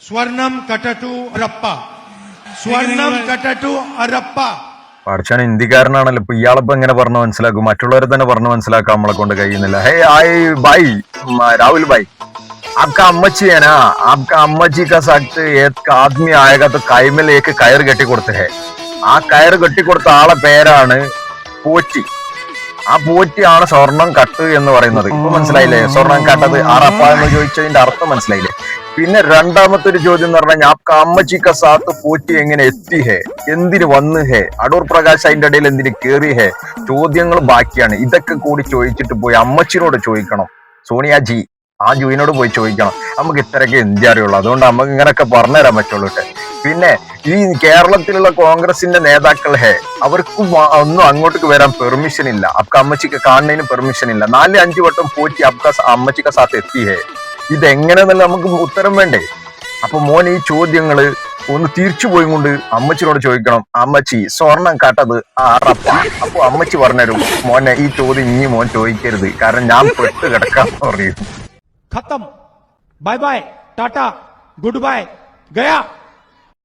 സ്വർണം കട്ടു അരപ്പ, സ്വർണം കട്ടു അരപ്പ. പഠിച്ചാൻ ഹിന്ദിക്കാരനാണല്ലോ. ഇപ്പൊ ഇയാളിപ്പോ എങ്ങനെ പറഞ്ഞു മനസ്സിലാക്കും? മറ്റുള്ളവരെ തന്നെ പറഞ്ഞു മനസ്സിലാക്കാൻ നമ്മളെ കൊണ്ട് കഴിയുന്നില്ല. ഹേ ആയി ഭായ്, राहुल भाई, आपका अम्मची है ना, आपका अम्मची का साथ एक आदमी आएगा तो കൈ में लेके കയർ കെട്ടി കൊടുത്ത് ഹേ. ആ കയർ കെട്ടിക്കൊടുത്ത ആളെ പേരാണ് പോറ്റി. ആ പോറ്റിയാണ് സ്വർണം കട്ട് എന്ന് പറയുന്നത്. ഇപ്പൊ മനസ്സിലായില്ലേ? സ്വർണം കട്ടത് അറപ്പ എന്ന് ചോദിച്ചതിന്റെ അർത്ഥം മനസ്സിലായില്ലേ? പിന്നെ രണ്ടാമത്തെ ഒരു ചോദ്യം എന്ന് പറഞ്ഞാൽ ആപ്ക അമ്മച്ചി ക സാത്ത് പോറ്റി എങ്ങനെ എത്തി ഹേ, എന്തിന് വന്ന് ഹേ, അടൂർ പ്രകാശ് അതിന്റെ ഇടയിൽ എന്തിന് കേറി ഹേ? ചോദ്യങ്ങൾ ബാക്കിയാണ്. ഇതൊക്കെ കൂടി ചോദിച്ചിട്ട് പോയി അമ്മച്ചിനോട് ചോദിക്കണം. സോണിയാജി ആ ജൂയിനോട് പോയി ചോദിക്കണം. നമുക്ക് ഇത്രയൊക്കെ എന്തി അറിയുള്ളൂ, അതുകൊണ്ട് നമുക്ക് ഇങ്ങനൊക്കെ പറഞ്ഞുതരാൻ പറ്റുള്ളൂ. പിന്നെ ഈ കേരളത്തിലുള്ള കോൺഗ്രസിന്റെ നേതാക്കൾ ഹേ, അവർക്കും ഒന്നും അങ്ങോട്ടേക്ക് വരാൻ പെർമിഷൻ ഇല്ല. അപ്ക അമ്മച്ചിക്ക് കാണുന്നതിന് പെർമിഷൻ ഇല്ല. 4-5 വട്ടം പോറ്റി അപ്ക അമ്മച്ചിക്ക സാത്ത് എത്തി ഹേ. ഇതെങ്ങനെയെന്നല്ല നമുക്ക് ഉത്തരം വേണ്ടേ? അപ്പൊ മോൻ ഈ ചോദ്യങ്ങള് ഒന്ന് തിരിച്ചു പോയി കൊണ്ട് അമ്മച്ചിനോട് ചോദിക്കണം. അമ്മച്ചി സ്വർണം കാട്ടത് ആറപ്പ. അപ്പൊ അമ്മച്ചി പറഞ്ഞുതരും, മോനെ ഈ ചോദ്യം ഇനി മോൻ ചോദിക്കരുത്, കാരണം ഞാൻ പെട്ട് കിടക്കാന്ന് പറയും. खत्म, bye bye, ta-ta, goodbye, गया.